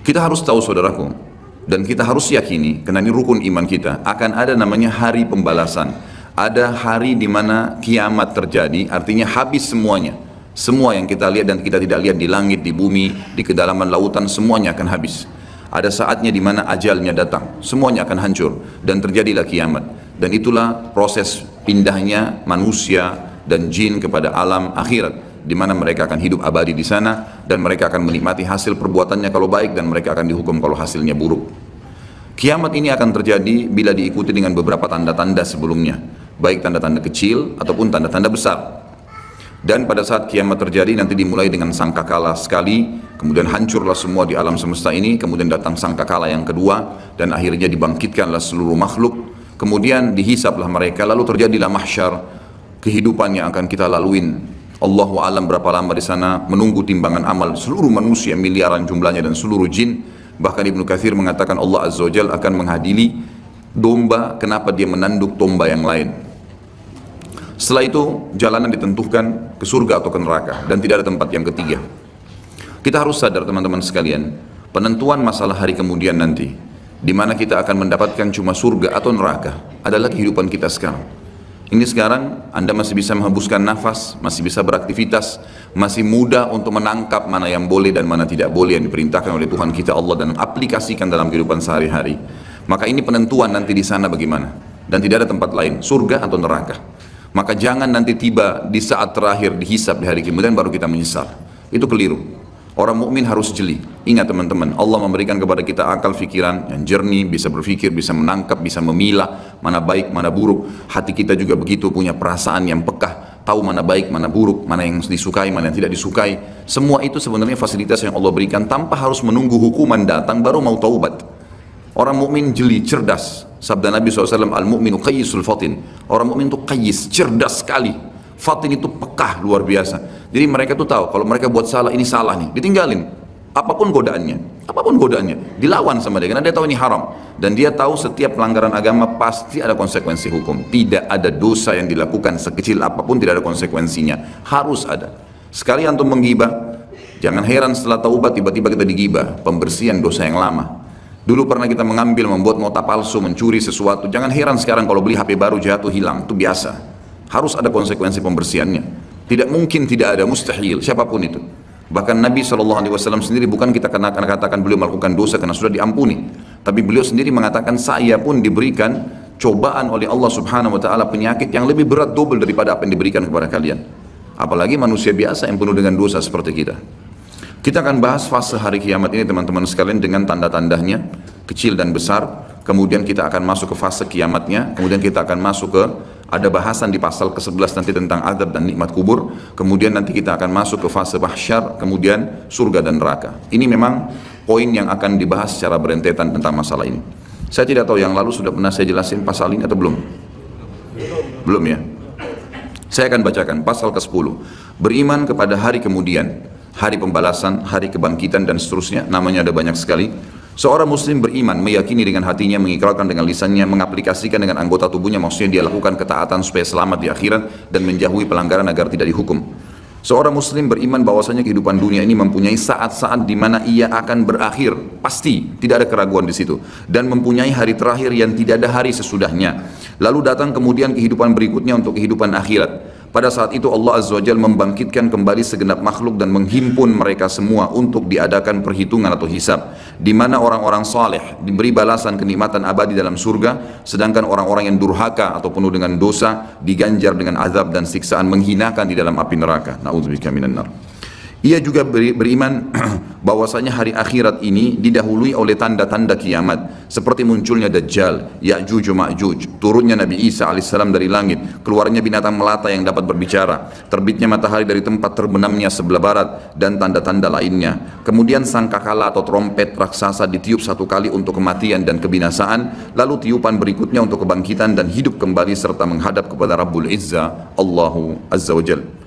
Kita harus tahu saudaraku, dan kita harus yakini, karena ini rukun iman kita, akan ada namanya hari pembalasan. Ada hari di mana kiamat terjadi, artinya habis semuanya. Semua yang kita lihat dan kita tidak lihat di langit, di bumi, di kedalaman lautan, semuanya akan habis. Ada saatnya di mana ajalnya datang, semuanya akan hancur dan terjadilah kiamat. Dan itulah proses pindahnya manusia dan jin kepada alam akhirat, di mana mereka akan hidup abadi di sana dan mereka akan menikmati hasil perbuatannya kalau baik dan mereka akan dihukum kalau hasilnya buruk. Kiamat ini akan terjadi bila diikuti dengan beberapa tanda-tanda sebelumnya, baik tanda-tanda kecil ataupun tanda-tanda besar. Dan pada saat kiamat terjadi nanti dimulai dengan sangkakala sekali, kemudian hancurlah semua di alam semesta ini, kemudian datang sangkakala yang kedua, dan akhirnya dibangkitkanlah seluruh makhluk, kemudian dihisaplah mereka, lalu terjadilah mahsyar, kehidupan yang akan kita laluin. Allahu alam berapa lama di sana, menunggu timbangan amal seluruh manusia miliaran jumlahnya dan seluruh jin. Bahkan Ibnu Katsir mengatakan Allah Azza wa Jalla akan mengadili domba kenapa dia menanduk domba yang lain. Setelah itu jalanan ditentukan ke surga atau ke neraka dan tidak ada tempat yang ketiga. Kita harus sadar teman-teman sekalian, penentuan masalah hari kemudian nanti, di mana kita akan mendapatkan cuma surga atau neraka, adalah kehidupan kita sekarang. Ini sekarang Anda masih bisa menghembuskan nafas, masih bisa beraktivitas, masih mudah untuk menangkap mana yang boleh dan mana tidak boleh yang diperintahkan oleh Tuhan kita Allah dan aplikasikan dalam kehidupan sehari-hari. Maka ini penentuan nanti di sana bagaimana, dan tidak ada tempat lain, surga atau neraka. Maka jangan nanti tiba di saat terakhir dihisab di hari kemudian baru kita menyesal. Itu keliru. Orang mukmin harus jeli. Ingat teman-teman, Allah memberikan kepada kita akal pikiran yang jernih, bisa berpikir, bisa menangkap, bisa memilah mana baik, mana buruk. Hati kita juga begitu, punya perasaan yang pekah, tahu mana baik, mana buruk, mana yang disukai, mana yang tidak disukai. Semua itu sebenarnya fasilitas yang Allah berikan tanpa harus menunggu hukuman datang baru mau taubat. Orang mukmin jeli, cerdas. Sabda Nabi SAW, al-mu'minu qayyisul fatin. Orang mukmin itu qayyis, cerdas sekali. Fatin itu pekah luar biasa. Jadi mereka tuh tahu kalau mereka buat salah, ini salah nih, ditinggalin. Apapun godaannya, dilawan sama dia karena dia tahu ini haram. Dan dia tahu setiap pelanggaran agama pasti ada konsekuensi hukum. Tidak ada dosa yang dilakukan sekecil apapun tidak ada konsekuensinya. Harus ada. Sekali antum menggibah, jangan heran setelah taubat tiba-tiba kita digibah, pembersihan dosa yang lama. Dulu pernah kita mengambil, membuat nota palsu, mencuri sesuatu. Jangan heran sekarang kalau beli HP baru jatuh hilang, itu biasa. Harus ada konsekuensi pembersihannya. Tidak mungkin tidak ada, mustahil, siapapun itu. Bahkan Nabi SAW sendiri bukan kita katakan beliau melakukan dosa karena sudah diampuni. Tapi beliau sendiri mengatakan saya pun diberikan cobaan oleh Allah Subhanahu Wa Taala penyakit yang lebih berat double daripada apa yang diberikan kepada kalian. Apalagi manusia biasa yang penuh dengan dosa seperti kita. Kita akan bahas fase hari kiamat ini teman-teman sekalian dengan tanda-tandanya, kecil dan besar. Kemudian kita akan masuk ke fase kiamatnya. Kemudian kita akan masuk ke, ada bahasan di pasal ke-11 nanti tentang adab dan nikmat kubur. Kemudian nanti kita akan masuk ke fase mahsyar, kemudian surga dan neraka. Ini memang poin yang akan dibahas secara berentetan tentang masalah ini. Saya tidak tahu yang lalu sudah pernah saya jelasin pasal ini atau belum? Belum ya? Saya akan bacakan pasal ke-10. Beriman kepada hari kemudian, hari pembalasan, hari kebangkitan dan seterusnya. Namanya ada banyak sekali. Seorang muslim beriman, meyakini dengan hatinya, mengikrarkan dengan lisannya, mengaplikasikan dengan anggota tubuhnya, maksudnya dia lakukan ketaatan supaya selamat di akhirat dan menjauhi pelanggaran agar tidak dihukum. Seorang muslim beriman bahwasanya kehidupan dunia ini mempunyai saat-saat di mana ia akan berakhir, pasti, tidak ada keraguan di situ, dan mempunyai hari terakhir yang tidak ada hari sesudahnya. Lalu datang kemudian kehidupan berikutnya untuk kehidupan akhirat. Pada saat itu Allah Azza wa Jalla membangkitkan kembali segenap makhluk dan menghimpun mereka semua untuk diadakan perhitungan atau hisab, di mana orang-orang saleh diberi balasan kenikmatan abadi dalam surga, sedangkan orang-orang yang durhaka atau penuh dengan dosa diganjar dengan azab dan siksaan menghinakan di dalam api neraka. Na'udzubika minan nar. Ia juga beriman bahwasanya hari akhirat ini didahului oleh tanda-tanda kiamat seperti munculnya Dajjal, Ya'juj Ma'juj, turunnya Nabi Isa alaihissalam dari langit, keluarnya binatang melata yang dapat berbicara, terbitnya matahari dari tempat terbenamnya sebelah barat dan tanda-tanda lainnya. Kemudian sangkakala atau trompet raksasa ditiup satu kali untuk kematian dan kebinasaan, lalu tiupan berikutnya untuk kebangkitan dan hidup kembali serta menghadap kepada Rabbul Izzah, Allahu Azza wa Jalla.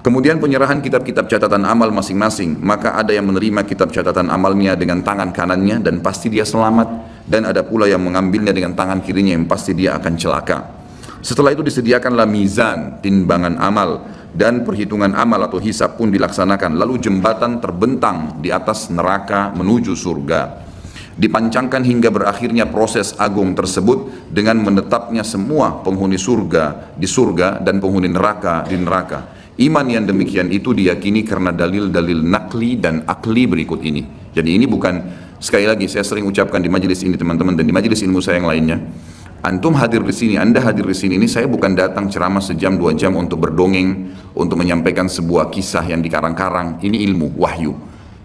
Kemudian penyerahan kitab-kitab catatan amal masing-masing, maka ada yang menerima kitab catatan amalnya dengan tangan kanannya dan pasti dia selamat, dan ada pula yang mengambilnya dengan tangan kirinya yang pasti dia akan celaka. Setelah itu disediakanlah mizan, timbangan amal, dan perhitungan amal atau hisab pun dilaksanakan. Lalu jembatan terbentang di atas neraka menuju surga. Dipancangkan hingga berakhirnya proses agung tersebut dengan menetapnya semua penghuni surga di surga dan penghuni neraka di neraka. Iman yang demikian itu diyakini karena dalil-dalil nakli dan akli berikut ini. Jadi ini bukan, sekali lagi saya sering ucapkan di majelis ini teman-teman dan di majelis ilmu saya yang lainnya. Antum hadir di sini, Anda hadir di sini, ini saya bukan datang ceramah sejam 2 jam untuk berdongeng, untuk menyampaikan sebuah kisah yang dikarang-karang. Ini ilmu, wahyu.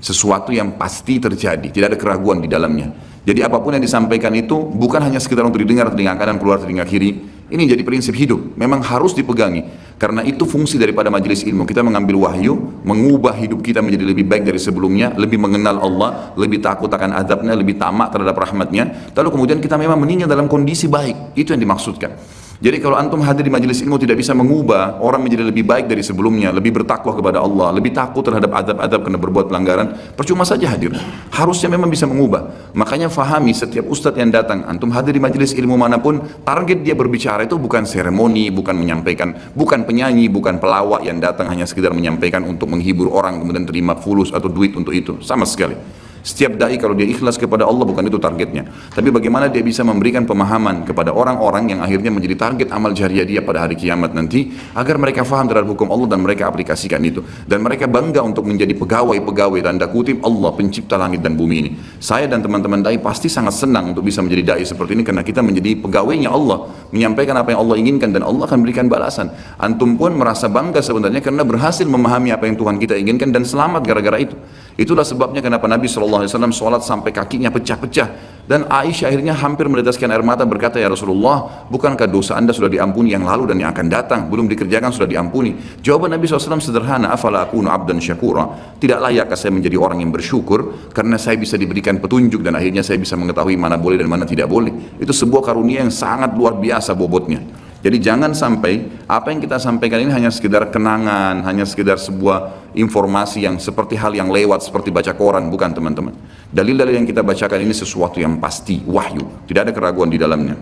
Sesuatu yang pasti terjadi, tidak ada keraguan di dalamnya. Jadi apapun yang disampaikan itu bukan hanya sekedar untuk didengar telinga kanan keluar telinga kiri. Ini jadi prinsip hidup, memang harus dipegangi. Karena itu fungsi daripada majelis ilmu. Kita mengambil wahyu, mengubah hidup kita menjadi lebih baik dari sebelumnya, lebih mengenal Allah, lebih takut akan azabnya, lebih tamak terhadap rahmatnya. Lalu kemudian kita memang meninggal dalam kondisi baik. Itu yang dimaksudkan. Jadi kalau antum hadir di majelis ilmu tidak bisa mengubah orang menjadi lebih baik dari sebelumnya, lebih bertakwa kepada Allah, lebih takut terhadap azab-azab karena berbuat pelanggaran, percuma saja hadir. Harusnya memang bisa mengubah. Makanya fahami setiap ustadz yang datang, antum hadir di majelis ilmu manapun, target dia berbicara itu bukan seremoni, bukan menyampaikan, bukan penyanyi, bukan pelawak yang datang hanya sekedar menyampaikan untuk menghibur orang kemudian terima fulus atau duit untuk itu, sama sekali. Setiap dai kalau dia ikhlas kepada Allah bukan itu targetnya. Tapi bagaimana dia bisa memberikan pemahaman kepada orang-orang yang akhirnya menjadi target amal jariah dia pada hari kiamat nanti, agar mereka faham terhadap hukum Allah dan mereka aplikasikan itu. Dan mereka bangga untuk menjadi pegawai-pegawai tanda kutip Allah pencipta langit dan bumi ini. Saya dan teman-teman dai pasti sangat senang untuk bisa menjadi dai seperti ini karena kita menjadi pegawainya Allah, menyampaikan apa yang Allah inginkan dan Allah akan berikan balasan. Antum pun merasa bangga sebenarnya karena berhasil memahami apa yang Tuhan kita inginkan dan selamat gara-gara itu. Itulah sebabnya kenapa Nabi SAW sholat sampai kakinya pecah-pecah. Dan Aisyah akhirnya hampir meneteskan air mata berkata, ya Rasulullah, bukankah dosa anda sudah diampuni yang lalu dan yang akan datang? Belum dikerjakan sudah diampuni. Jawaban Nabi SAW sederhana, afala akunu abdan syakura. Tidak layakkah saya menjadi orang yang bersyukur karena saya bisa diberikan petunjuk dan akhirnya saya bisa mengetahui mana boleh dan mana tidak boleh. Itu sebuah karunia yang sangat luar biasa bobotnya. Jadi jangan sampai apa yang kita sampaikan ini hanya sekedar kenangan, hanya sekedar sebuah informasi yang seperti hal yang lewat, seperti baca koran, bukan teman-teman. Dalil-dalil yang kita bacakan ini sesuatu yang pasti, wahyu, tidak ada keraguan di dalamnya.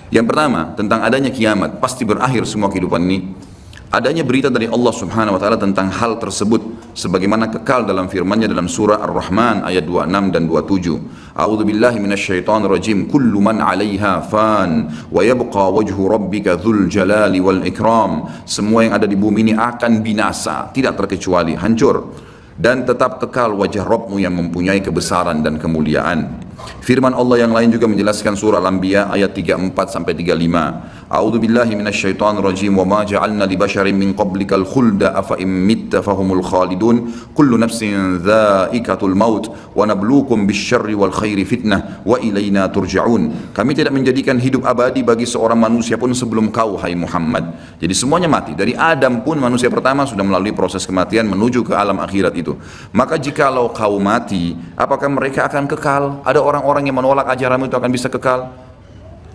Yang pertama, tentang adanya kiamat, pasti berakhir semua kehidupan ini. Adanya berita dari Allah Subhanahu wa taala tentang hal tersebut sebagaimana kekal dalam firman-Nya dalam surah Ar-Rahman ayat 26 dan 27. A'udzu billahi minasyaitonir rajim. Kullu man 'alaiha fan wa yabqa wajhu rabbika dzul jalali wal ikram. Semua yang ada di bumi ini akan binasa, tidak terkecuali hancur, dan tetap kekal wajah Rabbmu yang mempunyai kebesaran dan kemuliaan. Firman Allah yang lain juga menjelaskan surah Al-Anbiya ayat 34 sampai 35. A'udzu billahi minasyaitonir rajim wa ma ja'alna li basharin min qablikal khulda afa in mitta fahumul khalidun kullu nafsin dha'iqatul maut wa nabluukum bisyarri wal khairi fitnah wa ilaina turja'un. Kami tidak menjadikan hidup abadi bagi seorang manusia pun sebelum kau hai Muhammad. Jadi semuanya mati. Dari Adam pun manusia pertama sudah melalui proses kematian menuju ke alam akhirat itu. Maka jikalau kau mati, apakah mereka akan kekal? Ada orang-orang yang menolak ajaranmu itu akan bisa kekal?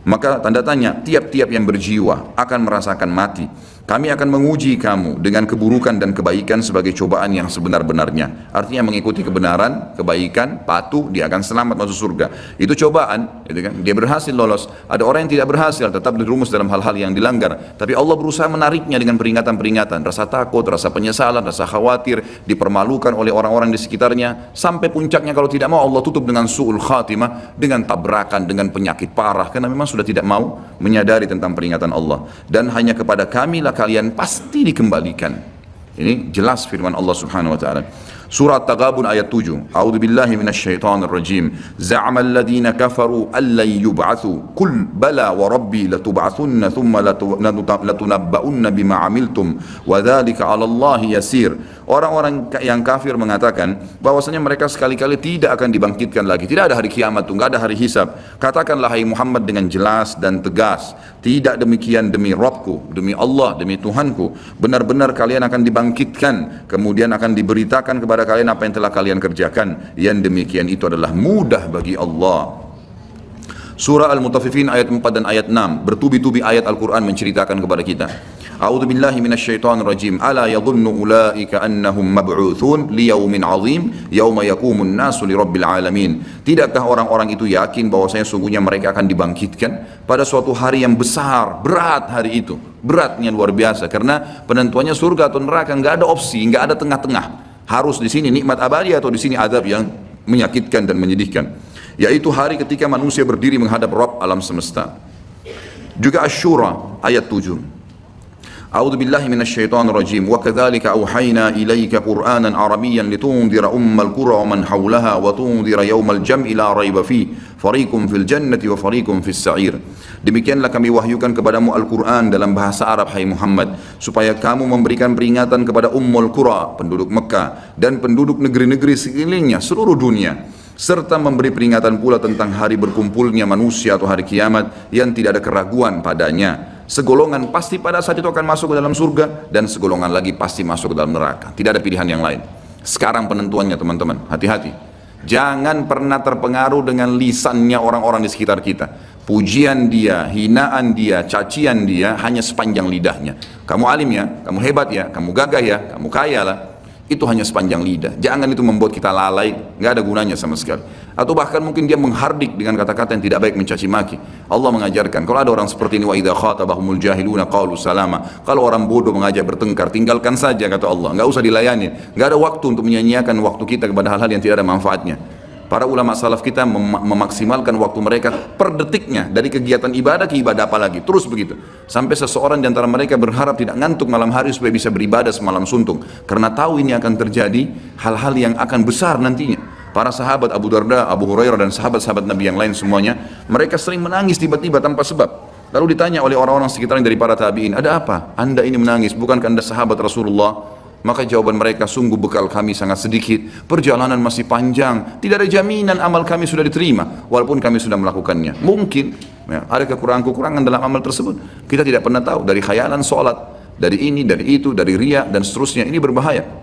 Maka tanda tanya, tiap-tiap yang berjiwa akan merasakan mati. Kami akan menguji kamu dengan keburukan dan kebaikan sebagai cobaan yang sebenar-benarnya. Artinya mengikuti kebenaran, kebaikan, patuh, dia akan selamat masuk surga. Itu cobaan, gitu kan? Dia berhasil lolos. Ada orang yang tidak berhasil, tetap dirumus dalam hal-hal yang dilanggar. Tapi Allah berusaha menariknya dengan peringatan-peringatan. Rasa takut, rasa penyesalan, rasa khawatir, dipermalukan oleh orang-orang di sekitarnya. Sampai puncaknya kalau tidak mau Allah tutup dengan su'ul khatimah, dengan tabrakan, dengan penyakit parah. Karena memang sudah tidak mau menyadari tentang peringatan Allah. Dan hanya kepada kami kalian pasti dikembalikan. Ini jelas firman Allah Subhanahu wa taala. Surah At-Taghabun ayat 7. A'udzu billahi minasyaitonir rajim. Za'ama alladziina kafaru allan yub'atsu. Qul bala wa rabbi latub'atsunna thumma latunabba'unna bima 'amiltum wa dzalika 'ala Allahi yasir. Orang-orang yang kafir mengatakan bahwasanya mereka sekali-kali tidak akan dibangkitkan lagi. Tidak ada hari kiamat, enggak ada hari hisab. Katakanlah hai Muhammad dengan jelas dan tegas, tidak demikian demi Rabbku, demi Allah, demi Tuhanku. Benar-benar kalian akan dibangkitkan, kemudian akan diberitakan kepada kalian apa yang telah kalian kerjakan. Yang demikian itu adalah mudah bagi Allah. Surah Al-Mutaffifin ayat 4 dan ayat 6. Bertubi-tubi ayat Al-Quran menceritakan kepada kita. A'udzu billahi minasyaitonir rajim. Ala yadhunnu ulaika annahum mab'utsun liyaumin 'adzim yauma yaqumun nasu lirabbil alamin. Tidakkah orang-orang itu yakin bahwasanya sungguhnya mereka akan dibangkitkan pada suatu hari yang besar, berat hari itu. Beratnya luar biasa karena penentuannya surga atau neraka, enggak ada opsi, enggak ada tengah-tengah. Harus di sini nikmat abadi atau di sini azab yang menyakitkan dan menyedihkan. Yaitu hari ketika manusia berdiri menghadap Rabb alam semesta. Juga Asy-Syura ayat 7. A'udzu billahi minasyaitonir rajim. Wa kadzalika auhayna ilaika Qur'anan Arabiyyan litundhira ummal qura wa man haulaha wa tundhira yaumal jam'i la raiba fi fariqum fil jannati wa fariqum fis sa'ir. Demikianlah kami wahyukan kepadamu Al-Qur'an dalam bahasa Arab, hai Muhammad, supaya kamu memberikan peringatan kepada ummul qura, penduduk Mekah, dan penduduk negeri-negeri sekelilingnya seluruh dunia, serta memberi peringatan pula tentang hari berkumpulnya manusia atau hari kiamat yang tidak ada keraguan padanya. Segolongan pasti pada saat itu akan masuk ke dalam surga dan segolongan lagi pasti masuk ke dalam neraka. Tidak ada pilihan yang lain. Sekarang penentuannya teman-teman, hati-hati. Jangan pernah terpengaruh dengan lisannya orang-orang di sekitar kita. Pujian dia, hinaan dia, cacian dia hanya sepanjang lidahnya. Kamu alim ya, kamu hebat ya, kamu gagah ya, kamu kaya lah. Itu hanya sepanjang lidah. Jangan itu membuat kita lalai, nggak ada gunanya sama sekali. Atau bahkan mungkin dia menghardik dengan kata-kata yang tidak baik, mencaci maki. Allah mengajarkan, kalau ada orang seperti ini, wa idza khatabahumul jahiluna qalu salama. Kalau orang bodoh mengajak bertengkar, tinggalkan saja kata Allah, nggak usah dilayani. Nggak ada waktu untuk menyanyiakan waktu kita kepada hal-hal yang tidak ada manfaatnya. Para ulama salaf kita memaksimalkan waktu mereka per detiknya, dari kegiatan ibadah ke ibadah apa lagi, terus begitu. Sampai seseorang di antara mereka berharap tidak ngantuk malam hari supaya bisa beribadah semalam suntuk, karena tahu ini akan terjadi hal-hal yang akan besar nantinya. Para sahabat Abu Darda, Abu Hurairah dan sahabat-sahabat Nabi yang lain semuanya, mereka sering menangis tiba-tiba tanpa sebab. Lalu ditanya oleh orang-orang sekitarnya dari para tabi'in, ada apa? Anda ini menangis, bukankah Anda sahabat Rasulullah? Maka jawaban mereka, sungguh bekal kami sangat sedikit, perjalanan masih panjang, tidak ada jaminan amal kami sudah diterima walaupun kami sudah melakukannya. Mungkin ya, ada kekurangan-kekurangan dalam amal tersebut, kita tidak pernah tahu. Dari khayalan sholat, dari ini, dari itu, dari riya dan seterusnya, ini berbahaya.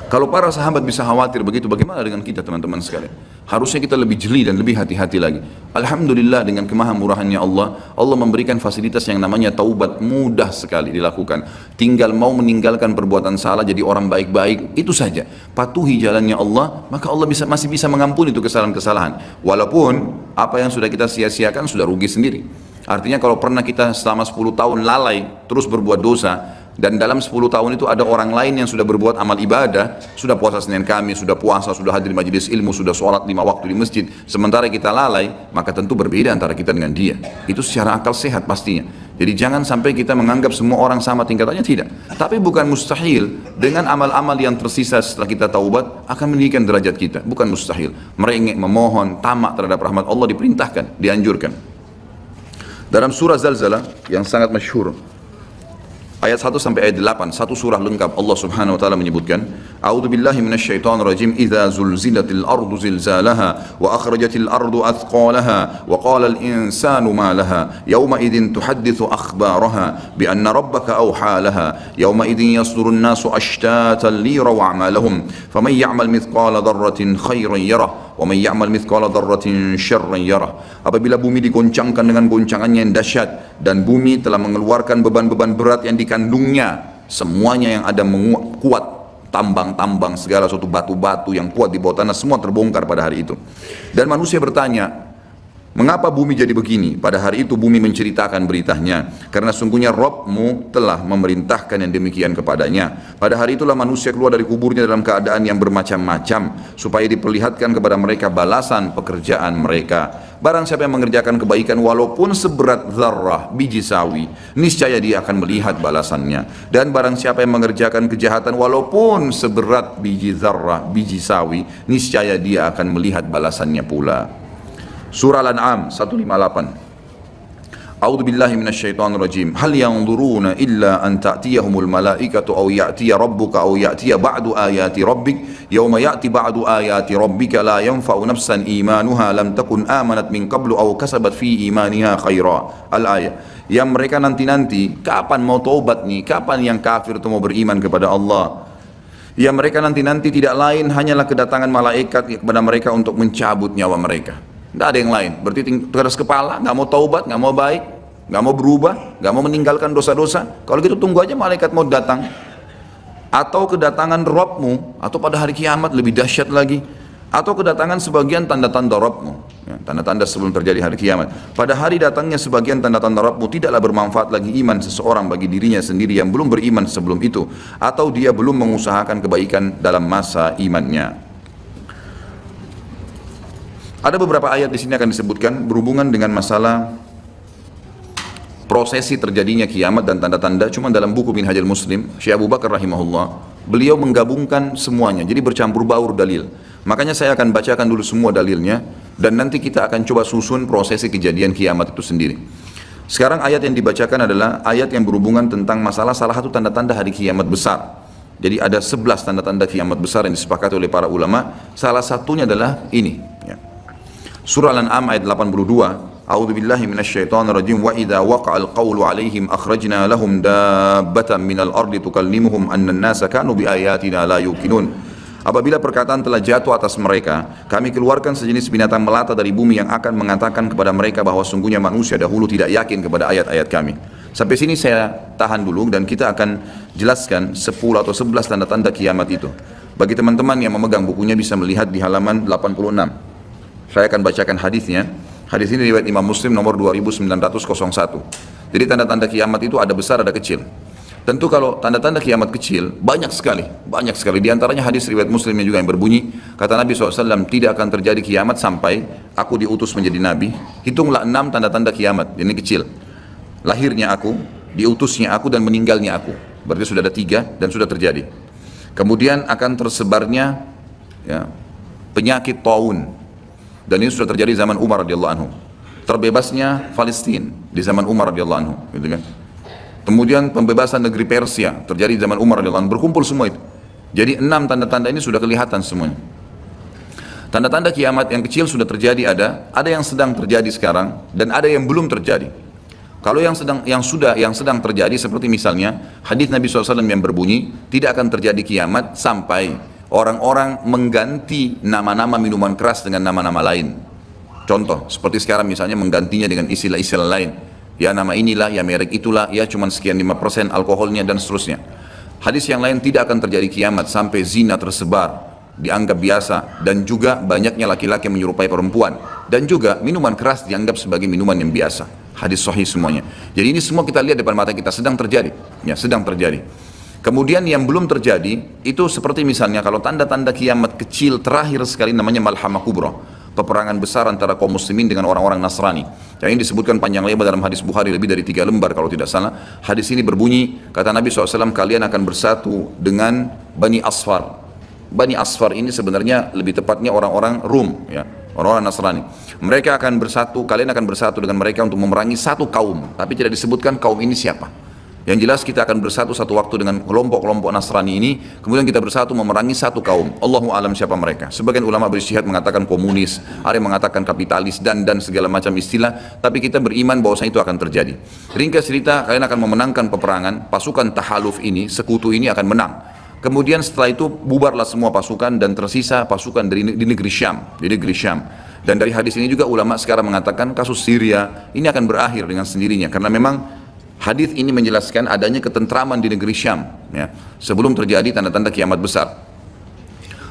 Kalau para sahabat bisa khawatir begitu, bagaimana dengan kita teman-teman sekalian? Harusnya kita lebih jeli dan lebih hati-hati lagi. Alhamdulillah dengan kemahamurahannya Allah, Allah memberikan fasilitas yang namanya taubat, mudah sekali dilakukan. Tinggal mau meninggalkan perbuatan salah, jadi orang baik-baik, itu saja. Patuhi jalannya Allah, maka Allah masih bisa mengampuni itu kesalahan-kesalahan. Walaupun apa yang sudah kita sia-siakan sudah rugi sendiri. Artinya kalau pernah kita selama 10 tahun lalai terus berbuat dosa, dan dalam 10 tahun itu ada orang lain yang sudah berbuat amal ibadah, sudah puasa Senin Kamis, sudah puasa, sudah hadir majelis ilmu, sudah sholat 5 waktu di masjid, sementara kita lalai, maka tentu berbeda antara kita dengan dia. Itu secara akal sehat pastinya. Jadi jangan sampai kita menganggap semua orang sama tingkatannya, tidak. Tapi bukan mustahil dengan amal-amal yang tersisa setelah kita taubat akan meninggikan derajat kita. Bukan mustahil. Merengek, memohon, tamak terhadap rahmat Allah diperintahkan, dianjurkan. Dalam surah Zalzalah yang sangat masyhur, ayat 1 sampai ayat 8, satu surah lengkap, Allah Subhanahu wa taala menyebutkan, A'udzu billahi minasyaitonir rajim, idza zulzilatil ardu zilzalaha wa akhrajatil ardu athqalaha wa qala al insanu ma laha yawma idzin tuhadditsu akhbaraha bi anna rabbaka awha laha yawma idzin yasdurun nasu ashtatan liyaraw a'malahum faman ya'mal mithqala dharratin khairan yarah wa man ya'mal mithqala dharratin syarran yarah. Apabila bumi digoncangkan dengan goncangannya yang dahsyat dan bumi telah mengeluarkan beban-beban berat yang dikandungnya, semuanya yang ada kuat, tambang-tambang segala suatu batu-batu yang kuat di bawah tanah semua terbongkar pada hari itu. Dan manusia bertanya, mengapa bumi jadi begini? Pada hari itu bumi menceritakan beritanya, karena sungguhnya Rabbmu telah memerintahkan yang demikian kepadanya. Pada hari itulah manusia keluar dari kuburnya dalam keadaan yang bermacam-macam, supaya diperlihatkan kepada mereka balasan pekerjaan mereka. Barang siapa yang mengerjakan kebaikan walaupun seberat zarrah, biji sawi, niscaya dia akan melihat balasannya. Dan barang siapa yang mengerjakan kejahatan walaupun seberat biji zarrah, biji sawi, niscaya dia akan melihat balasannya pula. Surah Al-An'am 158. A'udzu billahi minasyaitonir rajim. Hal yanzuruna illa an ta'tiyahumul malaikatu aw ya'tiya rabbuka aw ya'tiya ba'du ayati rabbik yauma ya'ti ba'du ayati rabbika la yanfa'u nafsan imanuha lam takun amanat min qablu aw kasabat fi imaniha khaira. Al-ayat. Yang mereka nanti-nanti, kapan mau taubat nih? Kapan yang kafir itu mau beriman kepada Allah? Yang mereka nanti-nanti tidak lain hanyalah kedatangan malaikat kepada mereka untuk mencabut nyawa mereka. Tidak ada yang lain. Berarti keras kepala, nggak mau taubat, nggak mau baik, nggak mau berubah, nggak mau meninggalkan dosa-dosa, kalau gitu tunggu aja malaikat mau datang. Atau kedatangan Rabbmu, atau pada hari kiamat lebih dahsyat lagi, atau kedatangan sebagian tanda-tanda Rabbmu, ya, tanda-tanda sebelum terjadi hari kiamat. Pada hari datangnya sebagian tanda-tanda Rabbmu, tidaklah bermanfaat lagi iman seseorang bagi dirinya sendiri yang belum beriman sebelum itu, atau dia belum mengusahakan kebaikan dalam masa imannya. Ada beberapa ayat di sini akan disebutkan berhubungan dengan masalah prosesi terjadinya kiamat dan tanda-tanda. Cuma dalam buku Minhajul Muslim, Syekh Abu Bakar rahimahullah, beliau menggabungkan semuanya, jadi bercampur baur dalil. Makanya saya akan bacakan dulu semua dalilnya, dan nanti kita akan coba susun prosesi kejadian kiamat itu sendiri. Sekarang ayat yang dibacakan adalah ayat yang berhubungan tentang masalah salah satu tanda-tanda hari kiamat besar. Jadi ada 11 tanda-tanda kiamat besar yang disepakati oleh para ulama. Salah satunya adalah ini, ya. Surah Al-An'am ayat 82. A'udzu billahi minasyaitonir rajim. Wa idza waqa'al qawlu 'alaihim akhrajna lahum dabbatan minal ardi tukallimuhum anna an-nasa kanu biayatina la yuqinun. Apabila perkataan telah jatuh atas mereka, kami keluarkan sejenis binatang melata dari bumi yang akan mengatakan kepada mereka bahwa sungguhnya manusia dahulu tidak yakin kepada ayat-ayat kami. Sampai sini saya tahan dulu dan kita akan jelaskan 10 atau 11 tanda-tanda kiamat itu. Bagi teman-teman yang memegang bukunya bisa melihat di halaman 86. Saya akan bacakan hadisnya. Hadis ini riwayat Imam Muslim nomor 2901. Jadi tanda-tanda kiamat itu ada besar ada kecil. Tentu kalau tanda-tanda kiamat kecil banyak sekali. Di antaranya hadis riwayat Muslimnya juga yang berbunyi, kata Nabi SAW, tidak akan terjadi kiamat sampai aku diutus menjadi Nabi. Hitunglah 6 tanda-tanda kiamat, ini kecil. Lahirnya aku, diutusnya aku, dan meninggalnya aku. Berarti sudah ada 3 dan sudah terjadi. Kemudian akan tersebarnya, ya, penyakit taun. Dan ini sudah terjadi zaman Umar radhiyallahu anhu. Terbebasnya Palestina di zaman Umar radhiyallahu anhu, gitu kan. Kemudian pembebasan negeri Persia terjadi di zaman Umar radhiyallahu anhu. Berkumpul semua itu. Jadi 6 tanda-tanda ini sudah kelihatan semuanya. Tanda-tanda kiamat yang kecil sudah terjadi, ada yang sedang terjadi sekarang dan ada yang belum terjadi. Kalau yang sedang terjadi seperti misalnya hadis Nabi SAW yang berbunyi, tidak akan terjadi kiamat sampai orang-orang mengganti nama-nama minuman keras dengan nama-nama lain. Contoh, seperti sekarang misalnya menggantinya dengan istilah-istilah lain. Ya nama inilah, ya merek itulah, ya cuman sekian 5% alkoholnya dan seterusnya. Hadis yang lain, tidak akan terjadi kiamat sampai zina tersebar, dianggap biasa, dan juga banyaknya laki-laki menyerupai perempuan, dan juga minuman keras dianggap sebagai minuman yang biasa. Hadis sahih semuanya. Jadi ini semua kita lihat depan mata kita, sedang terjadi. Ya, sedang terjadi. Kemudian yang belum terjadi itu seperti misalnya kalau tanda-tanda kiamat kecil terakhir sekali namanya Malhamah Kubra, peperangan besar antara kaum muslimin dengan orang-orang Nasrani. Yang ini disebutkan panjang lebar dalam hadis Bukhari lebih dari 3 lembar kalau tidak salah. Hadis ini berbunyi, kata Nabi SAW, kalian akan bersatu dengan Bani Asfar. Bani Asfar ini sebenarnya lebih tepatnya orang-orang Rum, ya, orang-orang Nasrani. Mereka akan bersatu, kalian akan bersatu dengan mereka untuk memerangi satu kaum, tapi tidak disebutkan kaum ini siapa. Yang jelas kita akan bersatu satu waktu dengan kelompok-kelompok Nasrani ini, kemudian kita bersatu memerangi satu kaum. Allahu alam siapa mereka. Sebagian ulama beristihad mengatakan komunis, ada yang mengatakan kapitalis dan segala macam istilah, tapi kita beriman bahwasanya itu akan terjadi. Ringkas cerita, kalian akan memenangkan peperangan, pasukan tahaluf ini, sekutu ini akan menang. Kemudian setelah itu bubarlah semua pasukan dan tersisa pasukan di negeri Syam, Dan dari hadis ini juga ulama sekarang mengatakan kasus Syria ini akan berakhir dengan sendirinya karena memang hadis ini menjelaskan adanya ketentraman di negeri Syam, ya, sebelum terjadi tanda-tanda kiamat besar.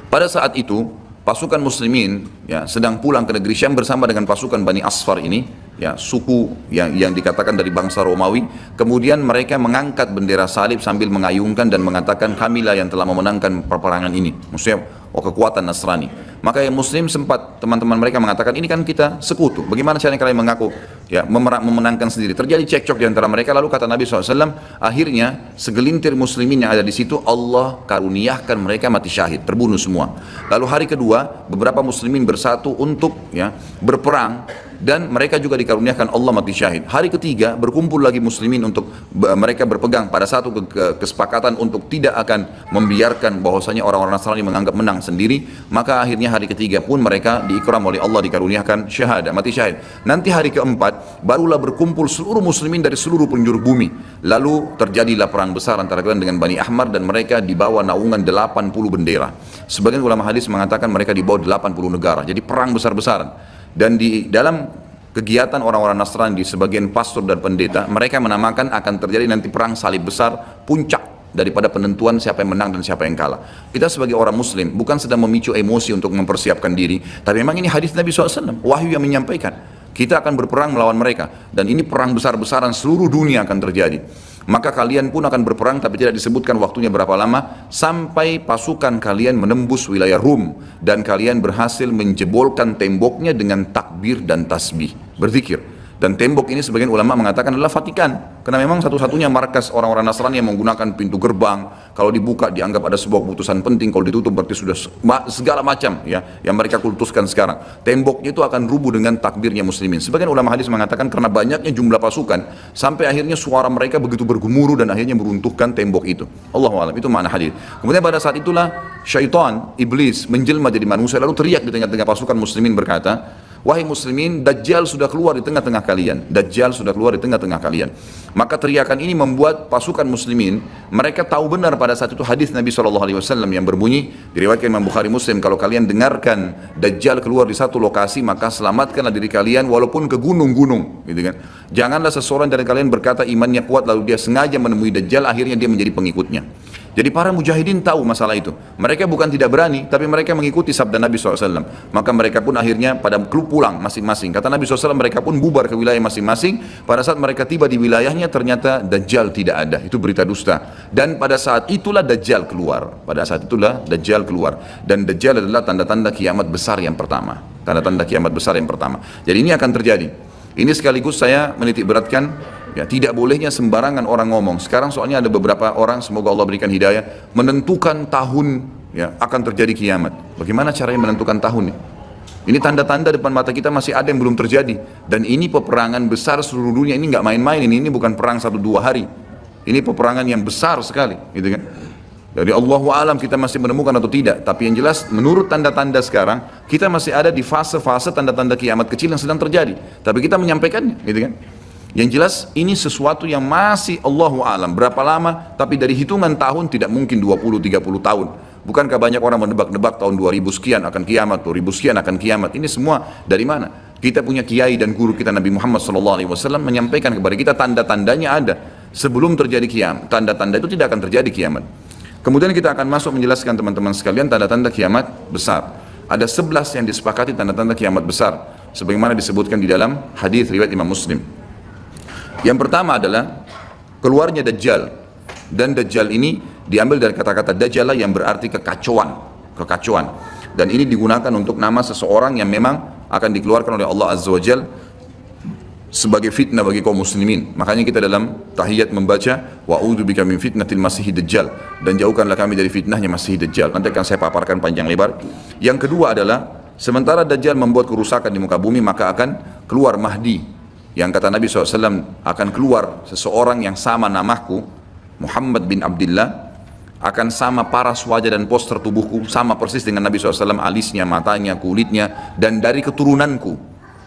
Pada saat itu pasukan muslimin, ya, sedang pulang ke negeri Syam bersama dengan pasukan Bani Asfar ini, ya, suku yang dikatakan dari bangsa Romawi. Kemudian mereka mengangkat bendera salib sambil mengayunkan dan mengatakan, kamilah yang telah memenangkan peperangan ini. Maksudnya kekuatan Nasrani. Maka yang muslim sempat, teman-teman mereka mengatakan, ini kan kita sekutu, bagaimana caranya kalian mengaku, ya, memenangkan sendiri. Terjadi cekcok di antara mereka. Lalu kata Nabi SAW, akhirnya segelintir muslimin yang ada di situ Allah karuniakan mereka mati syahid, terbunuh semua. Lalu hari kedua beberapa muslimin bersatu untuk, ya, berperang, dan mereka juga dikaruniakan Allah mati syahid. Hari ketiga berkumpul lagi muslimin untuk mereka berpegang pada satu kesepakatan untuk tidak akan membiarkan bahwasanya orang-orang Nasrani menganggap menang sendiri. Maka akhirnya hari ketiga pun mereka diikram oleh Allah, dikaruniakan syahadah, mati syahid. Nanti hari keempat barulah berkumpul seluruh muslimin dari seluruh penjuru bumi. Lalu terjadilah perang besar antara kalian dengan Bani Ahmar, dan mereka dibawa naungan 80 bendera. Sebagian ulama hadis mengatakan mereka dibawa 80 negara. Jadi perang besar-besaran. Dan di dalam kegiatan orang-orang Nasrani di sebagian pastor dan pendeta, mereka menamakan akan terjadi nanti perang salib besar, puncak daripada penentuan siapa yang menang dan siapa yang kalah. Kita sebagai orang muslim bukan sedang memicu emosi untuk mempersiapkan diri, tapi memang ini hadis Nabi SAW, wahyu yang menyampaikan kita akan berperang melawan mereka, dan ini perang besar-besaran seluruh dunia akan terjadi. Maka kalian pun akan berperang, tapi tidak disebutkan waktunya berapa lama, sampai pasukan kalian menembus wilayah Rum dan kalian berhasil menjebolkan temboknya dengan takbir dan tasbih, berzikir. Dan tembok ini sebagian ulama mengatakan adalah Vatikan, karena memang satu-satunya markas orang-orang Nasrani yang menggunakan pintu gerbang. Kalau dibuka dianggap ada sebuah keputusan penting, kalau ditutup berarti sudah segala macam ya yang mereka kultuskan sekarang. Temboknya itu akan rubuh dengan takbirnya muslimin. Sebagian ulama hadis mengatakan karena banyaknya jumlah pasukan sampai akhirnya suara mereka begitu bergemuruh dan akhirnya meruntuhkan tembok itu. Allahu a'lam, itu makna hadis. Kemudian pada saat itulah syaitan, iblis menjelma jadi manusia lalu teriak di tengah-tengah pasukan muslimin berkata, wahai muslimin, Dajjal sudah keluar di tengah-tengah kalian. Dajjal sudah keluar di tengah-tengah kalian. Maka teriakan ini membuat pasukan muslimin, mereka tahu benar pada saat itu hadis Nabi SAW yang berbunyi, diriwayatkan Imam Bukhari Muslim, kalau kalian dengarkan Dajjal keluar di satu lokasi, maka selamatkanlah diri kalian walaupun ke gunung-gunung. Gitu kan? Janganlah seseorang dari kalian berkata imannya kuat lalu dia sengaja menemui Dajjal, akhirnya dia menjadi pengikutnya. Jadi para mujahidin tahu masalah itu. Mereka bukan tidak berani, tapi mereka mengikuti sabda Nabi SAW. Maka mereka pun akhirnya pada pulang masing-masing. Kata Nabi SAW, mereka pun bubar ke wilayah masing-masing. Pada saat mereka tiba di wilayahnya, ternyata Dajjal tidak ada. Itu berita dusta. Dan pada saat itulah Dajjal keluar. Pada saat itulah Dajjal keluar. Dan Dajjal adalah tanda-tanda kiamat besar yang pertama. Tanda-tanda kiamat besar yang pertama. Jadi ini akan terjadi. Ini sekaligus saya menitik beratkan, ya, tidak bolehnya sembarangan orang ngomong. Sekarang soalnya ada beberapa orang, semoga Allah berikan hidayah, menentukan tahun ya akan terjadi kiamat. Bagaimana caranya menentukan tahun? Ini tanda-tanda depan mata kita masih ada yang belum terjadi. Dan ini peperangan besar seluruh dunia, ini nggak main-main, ini bukan perang 1-2 hari. Ini peperangan yang besar sekali, gitu kan? Jadi Allahu alam kita masih menemukan atau tidak, tapi yang jelas menurut tanda-tanda sekarang kita masih ada di fase-fase tanda-tanda kiamat kecil yang sedang terjadi, tapi kita menyampaikannya, gitu kan? Yang jelas ini sesuatu yang masih Allahu alam berapa lama, tapi dari hitungan tahun tidak mungkin 20-30 tahun. Bukankah banyak orang menebak-nebak tahun 2000 sekian akan kiamat, 2000 sekian akan kiamat? Ini semua dari mana? Kita punya kiai dan guru kita Nabi Muhammad SAW menyampaikan kepada kita tanda-tandanya ada sebelum terjadi kiamat. Tanda-tanda itu tidak akan terjadi kiamat. Kemudian kita akan masuk menjelaskan teman-teman sekalian tanda-tanda kiamat besar. Ada 11 yang disepakati tanda-tanda kiamat besar, sebagaimana disebutkan di dalam hadis riwayat Imam Muslim. Yang pertama adalah keluarnya Dajjal. Dan Dajjal ini diambil dari kata-kata Dajjal yang berarti kekacauan. Dan ini digunakan untuk nama seseorang yang memang akan dikeluarkan oleh Allah Azza wa Jalla sebagai fitnah bagi kaum muslimin. Makanya kita dalam tahiyat membaca wa'udzubika min fitnatil masiihid dajjal, dan jauhkanlah kami dari fitnahnya Masih Dajjal. Nanti akan saya paparkan panjang lebar. Yang kedua adalah sementara Dajjal membuat kerusakan di muka bumi, maka akan keluar Mahdi, yang kata Nabi SAW akan keluar seseorang yang sama namaku, Muhammad bin Abdullah, akan sama paras wajah dan poster tubuhku, sama persis dengan Nabi SAW, alisnya, matanya, kulitnya, dan dari keturunanku,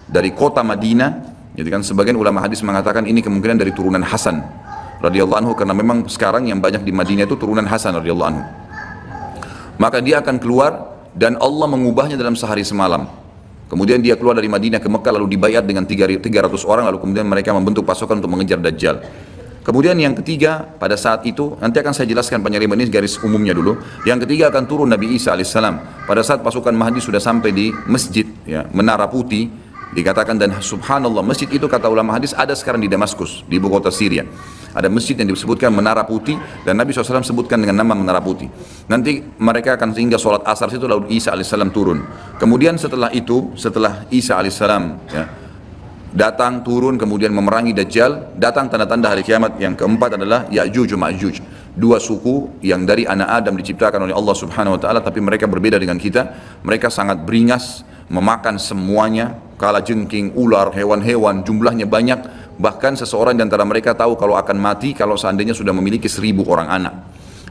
dari kota Madinah. Jadi kan sebagian ulama hadis mengatakan ini kemungkinan dari turunan Hasan radhiyallahu anhu, karena memang sekarang yang banyak di Madinah itu turunan Hasan radhiyallahu anhu. Maka dia akan keluar dan Allah mengubahnya dalam sehari semalam. Kemudian dia keluar dari Madinah ke Mekah lalu dibayar dengan 300 orang, lalu kemudian mereka membentuk pasukan untuk mengejar Dajjal. Kemudian yang ketiga pada saat itu, nanti akan saya jelaskan panjang lebar, ini garis umumnya dulu. Yang ketiga akan turun Nabi Isa alaihissalam. Pada saat pasukan Mahdi sudah sampai di masjid ya, Menara Putih, dikatakan, dan subhanallah masjid itu kata ulama hadis ada sekarang di Damaskus, di ibu kota Syria. Ada masjid yang disebutkan Menara Putih, dan Nabi SAW sebutkan dengan nama Menara Putih. Nanti mereka akan sehingga sholat asar situ lalu Isa alaihissalam turun. Kemudian setelah itu, setelah Isa alaihissalam ya, datang turun kemudian memerangi Dajjal, datang tanda-tanda hari kiamat. Yang keempat adalah Ya'juj Ma'juj, dua suku yang dari anak Adam diciptakan oleh Allah Subhanahu wa taala, tapi mereka berbeda dengan kita. Mereka sangat beringas, memakan semuanya, kala jengking, ular, hewan-hewan, jumlahnya banyak. Bahkan seseorang di antara mereka tahu kalau akan mati kalau seandainya sudah memiliki 1000 orang anak.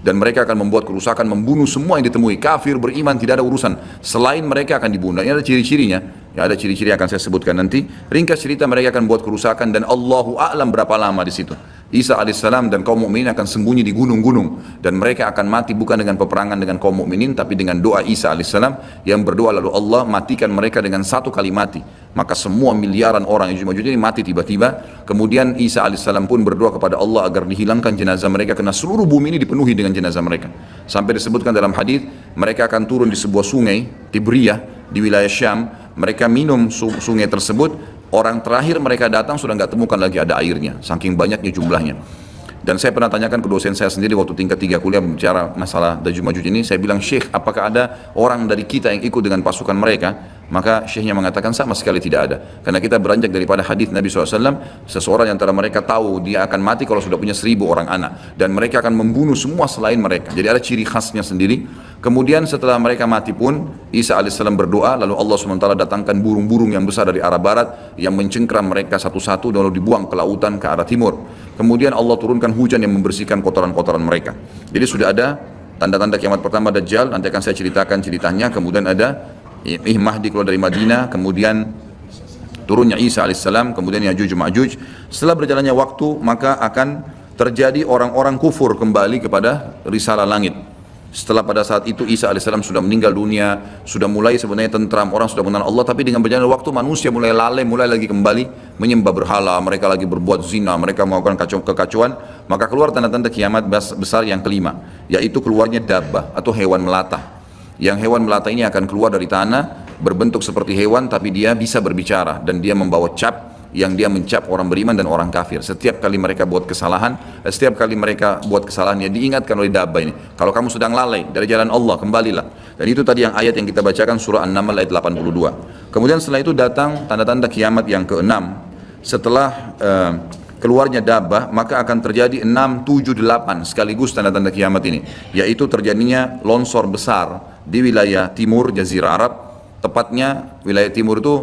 Dan mereka akan membuat kerusakan, membunuh semua yang ditemui. Kafir, beriman, tidak ada urusan. Selain mereka akan dibunuh. Ini ada ciri-cirinya. Ya, ada ciri-ciri yang akan saya sebutkan nanti. Ringkas cerita, mereka akan buat kerusakan dan Allahu a'lam berapa lama di situ. Isa alaihissalam dan kaum mukminin akan sembunyi di gunung-gunung dan mereka akan mati bukan dengan peperangan dengan kaum mukminin tapi dengan doa Isa alaihissalam yang berdoa lalu Allah matikan mereka dengan satu kali mati. Maka semua miliaran orang yang Ya'juj ini mati tiba-tiba. Kemudian Isa alaihissalam pun berdoa kepada Allah agar dihilangkan jenazah mereka karena seluruh bumi ini dipenuhi dengan jenazah mereka. Sampai disebutkan dalam hadis mereka akan turun di sebuah sungai Tibriyah di wilayah Syam. Mereka minum sungai tersebut. Orang terakhir mereka datang sudah nggak temukan lagi ada airnya, saking banyaknya jumlahnya. Dan saya pernah tanyakan ke dosen saya sendiri waktu tingkat 3 kuliah bicara masalah Ya'juj ini, saya bilang, Syekh, apakah ada orang dari kita yang ikut dengan pasukan mereka? Maka Syekhnya mengatakan sama sekali tidak ada. Karena kita beranjak daripada hadis Nabi SAW, seseorang antara mereka tahu dia akan mati kalau sudah punya 1000 orang anak. Dan mereka akan membunuh semua selain mereka. Jadi ada ciri khasnya sendiri. Kemudian setelah mereka mati pun, Isa alaihissalam berdoa, lalu Allah SWT datangkan burung-burung yang besar dari arah barat, yang mencengkram mereka satu-satu, lalu dibuang ke lautan ke arah timur. Kemudian Allah turunkan hujan yang membersihkan kotoran-kotoran mereka. Jadi sudah ada tanda-tanda kiamat pertama Dajjal, nanti akan saya ceritakan ceritanya. Kemudian ada Mahdi keluar dari Madinah, kemudian turunnya Isa alaihissalam, kemudian Ya'juj Ma'juj. Setelah berjalannya waktu, maka akan terjadi orang-orang kufur kembali kepada risalah langit. Setelah pada saat itu Isa alaihissalam sudah meninggal dunia, sudah mulai sebenarnya tentram, orang sudah mengenal Allah, tapi dengan berjalannya waktu manusia mulai lalai, mulai lagi kembali menyembah berhala, mereka lagi berbuat zina, mereka melakukan kekacauan, maka keluar tanda-tanda kiamat besar yang kelima, yaitu keluarnya dabbah atau hewan melata. Yang hewan melata ini akan keluar dari tanah, berbentuk seperti hewan tapi dia bisa berbicara dan dia membawa cap yang dia mencap orang beriman dan orang kafir. Setiap kali mereka buat kesalahan, ya diingatkan oleh dabbah ini, kalau kamu sedang lalai dari jalan Allah, kembalilah. Dan itu tadi yang ayat yang kita bacakan surah An-Naml ayat 82. Kemudian setelah itu datang tanda-tanda kiamat yang keenam. Setelah keluarnya dabbah, maka akan terjadi 6, 7, 8 sekaligus tanda-tanda kiamat ini, yaitu terjadinya longsor besar di wilayah timur Jazirah Arab. Tepatnya wilayah timur itu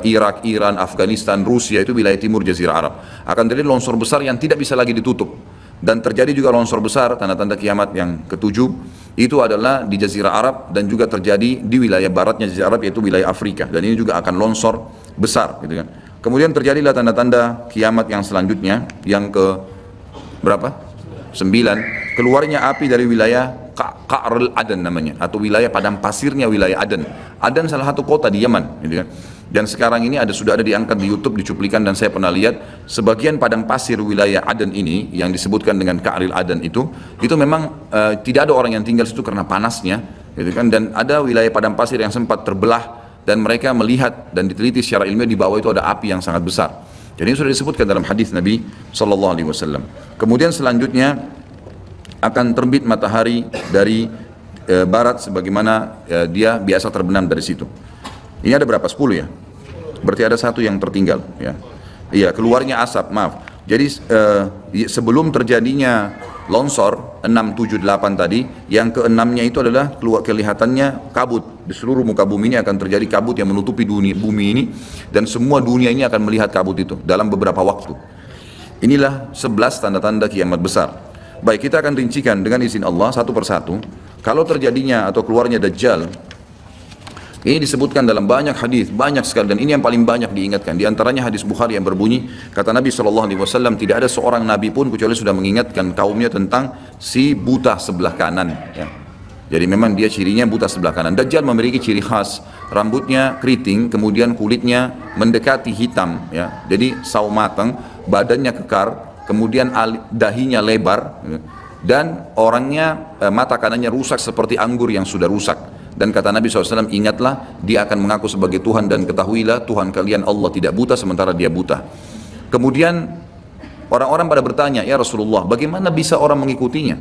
Irak, Iran, Afghanistan, Rusia, itu wilayah timur Jazirah Arab. Akan terjadi longsor besar yang tidak bisa lagi ditutup. Dan terjadi juga longsor besar, tanda-tanda kiamat yang ketujuh, itu adalah di Jazirah Arab dan juga terjadi di wilayah baratnya Jazirah Arab, yaitu wilayah Afrika. Dan ini juga akan longsor besar, gitu kan. Kemudian terjadilah tanda-tanda kiamat yang selanjutnya, yang ke berapa? 9. Keluarnya api dari wilayah Ka'rul Adan namanya, atau wilayah padang pasirnya wilayah Aden. Aden salah satu kota di Yaman, gitu kan. Dan sekarang ini sudah ada diangkat di YouTube, dicuplikan, dan saya pernah lihat sebagian padang pasir wilayah Aden ini yang disebutkan dengan Ka'rul Adan itu memang tidak ada orang yang tinggal situ karena panasnya, gitu kan. Dan ada wilayah padang pasir yang sempat terbelah dan mereka melihat dan diteliti secara ilmiah di bawah itu ada api yang sangat besar. Jadi ini sudah disebutkan dalam hadis Nabi SAW. Kemudian selanjutnya akan terbit matahari dari barat sebagaimana dia biasa terbenam dari situ. Ini ada berapa? 10 ya? Berarti ada satu yang tertinggal ya. Iya, keluarnya asap, maaf. Jadi sebelum terjadinya longsor 6, 7, 8 tadi, yang keenamnya itu adalah kelihatannya kabut. Di seluruh muka bumi ini akan terjadi kabut yang menutupi bumi ini, dan semua dunia ini akan melihat kabut itu dalam beberapa waktu. Inilah 11 tanda-tanda kiamat besar. Baik, kita akan rincikan dengan izin Allah satu persatu. Kalau terjadinya atau keluarnya Dajjal, ini disebutkan dalam banyak hadis, banyak sekali, dan ini yang paling banyak diingatkan. Di antaranya hadis Bukhari yang berbunyi, kata Nabi SAW, tidak ada seorang Nabi pun kecuali sudah mengingatkan kaumnya tentang si buta sebelah kanan. Ya. Jadi memang dia cirinya buta sebelah kanan. Dajjal memiliki ciri khas, rambutnya keriting, kemudian kulitnya mendekati hitam, ya. Jadi sawo matang, badannya kekar, kemudian dahinya lebar, ya. Dan orangnya mata kanannya rusak seperti anggur yang sudah rusak. Dan kata Nabi SAW, ingatlah dia akan mengaku sebagai Tuhan, dan ketahuilah Tuhan kalian Allah tidak buta sementara dia buta. Kemudian orang-orang pada bertanya, ya Rasulullah, bagaimana bisa orang mengikutinya?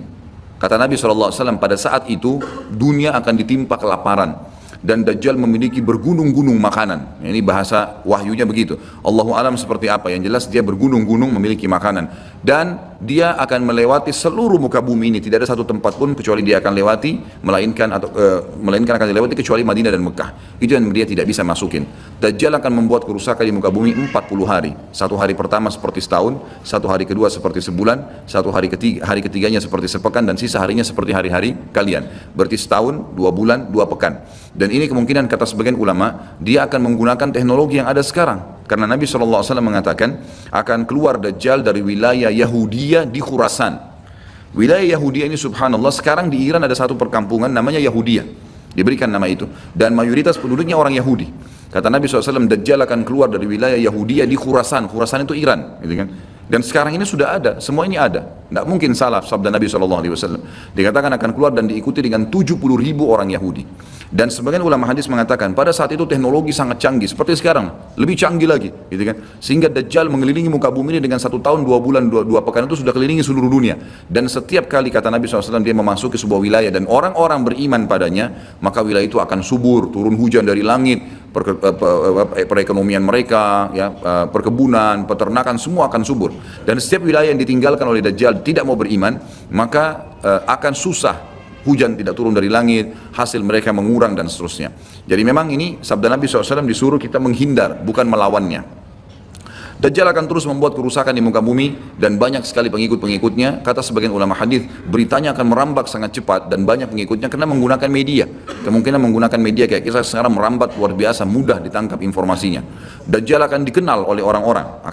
Kata Nabi SAW, pada saat itu dunia akan ditimpa kelaparan dan Dajjal memiliki bergunung-gunung makanan. Ini bahasa wahyunya begitu. Allahu alam seperti apa, yang jelas dia bergunung-gunung memiliki makanan. Dan dia akan melewati seluruh muka bumi ini, tidak ada satu tempat pun kecuali dia akan lewati, melainkan akan dilewati kecuali Madinah dan Mekah. Itu yang dia tidak bisa masukin. Dajjal akan membuat kerusakan di muka bumi 40 hari. Satu hari pertama seperti setahun, satu hari kedua seperti sebulan, hari ketiganya seperti sepekan, dan sisa harinya seperti hari-hari kalian. Berarti setahun, 2 bulan, 2 pekan. Dan ini kemungkinan kata sebagian ulama, dia akan menggunakan teknologi yang ada sekarang. Karena Nabi SAW mengatakan akan keluar Dajjal dari wilayah Yahudiyah di Khurasan. Wilayah Yahudiyah ini subhanallah, sekarang di Iran ada satu perkampungan namanya Yahudiyah. Diberikan nama itu. Dan mayoritas penduduknya orang Yahudi. Kata Nabi SAW, Dajjal akan keluar dari wilayah Yahudiyah di Khurasan. Khurasan itu Iran. Gitu kan? Dan sekarang ini sudah ada, semua ini ada. Tidak mungkin salah sabda Nabi SAW. Dikatakan akan keluar dan diikuti dengan 70.000 orang Yahudi. Dan sebagian ulama hadis mengatakan pada saat itu teknologi sangat canggih, seperti sekarang, lebih canggih lagi, gitu kan? Sehingga Dajjal mengelilingi muka bumi ini dengan 1 tahun, 2 bulan, 2 pekan itu sudah kelilingi seluruh dunia. Dan setiap kali kata Nabi SAW dia memasuki sebuah wilayah dan orang-orang beriman padanya, maka wilayah itu akan subur, turun hujan dari langit, perekonomian mereka, ya, perkebunan, peternakan, semua akan subur. Dan setiap wilayah yang ditinggalkan oleh Dajjal tidak mau beriman, maka akan susah. Hujan tidak turun dari langit, hasil mereka mengurang dan seterusnya. Jadi memang ini sabda Nabi SAW disuruh kita menghindar, bukan melawannya. Dajjal akan terus membuat kerusakan di muka bumi dan banyak sekali pengikut-pengikutnya. Kata sebagian ulama hadis, beritanya akan merambak sangat cepat dan banyak pengikutnya karena menggunakan media. Kemungkinan menggunakan media kayak kita sekarang merambat luar biasa, mudah ditangkap informasinya. Dajjal akan dikenal oleh orang-orang,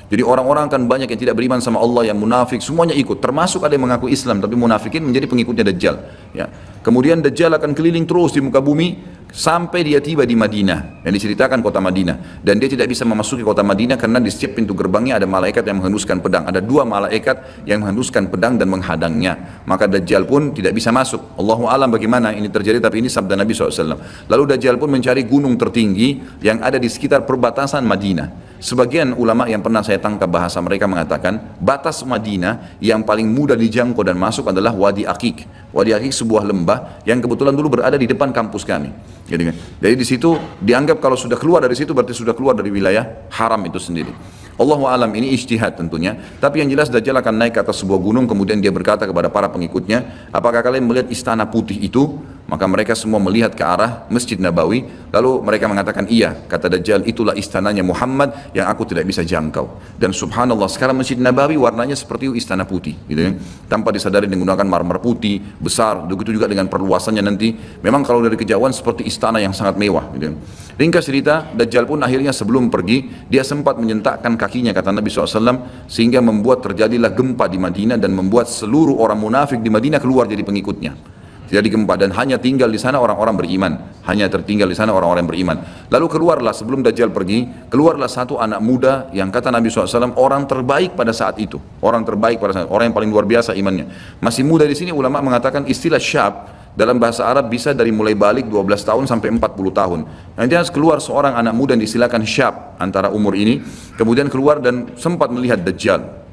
Jadi orang-orang akan banyak yang tidak beriman sama Allah, yang munafik, semuanya ikut. Termasuk ada yang mengaku Islam tapi munafikin menjadi pengikutnya Dajjal. Ya. Kemudian Dajjal akan keliling terus di muka bumi sampai dia tiba di Madinah, yang diceritakan kota Madinah, dan dia tidak bisa memasuki kota Madinah karena di setiap pintu gerbangnya ada malaikat yang menghenduskan pedang, ada 2 malaikat yang menghenduskan pedang dan menghadangnya, maka Dajjal pun tidak bisa masuk. Allahu alam bagaimana ini terjadi, tapi ini sabda Nabi SAW. Lalu Dajjal pun mencari gunung tertinggi yang ada di sekitar perbatasan Madinah. Sebagian ulama yang pernah saya tangkap bahasa mereka mengatakan batas Madinah yang paling mudah dijangkau dan masuk adalah Wadi Aqiq. Wadi Aqiq sebuah lembah yang kebetulan dulu berada di depan kampus kami. Jadi di situ dianggap kalau sudah keluar dari situ berarti sudah keluar dari wilayah haram itu sendiri. Allahu alam, ini ijtihad tentunya. Tapi yang jelas Dajjal akan naik ke atas sebuah gunung, kemudian dia berkata kepada para pengikutnya, apakah kalian melihat istana putih itu? Maka mereka semua melihat ke arah Masjid Nabawi. Lalu mereka mengatakan iya. Kata Dajjal, itulah istananya Muhammad yang aku tidak bisa jangkau. Dan subhanallah sekarang Masjid Nabawi warnanya seperti istana putih, gitu kan? Tanpa disadari menggunakan marmer putih besar. Begitu juga dengan perluasannya nanti. Memang kalau dari kejauhan seperti istana yang sangat mewah, gitu kan? Ringkas cerita, Dajjal pun akhirnya sebelum pergi dia sempat menyentakkan kakinya, kata Nabi SAW, sehingga membuat terjadilah gempa di Madinah dan membuat seluruh orang munafik di Madinah keluar jadi pengikutnya. Jadi gempa dan hanya tinggal di sana orang-orang beriman, hanya tertinggal di sana orang-orang yang beriman. Lalu keluarlah sebelum Dajjal pergi, keluarlah satu anak muda yang kata Nabi SAW orang terbaik pada saat itu, orang terbaik pada saat, orang yang paling luar biasa imannya. Masih muda di sini ulama mengatakan istilah syab dalam bahasa Arab bisa dari mulai balik 12 tahun sampai 40 tahun. Nanti harus keluar seorang anak muda yang disilakan syab antara umur ini, kemudian keluar dan sempat melihat Dajjal.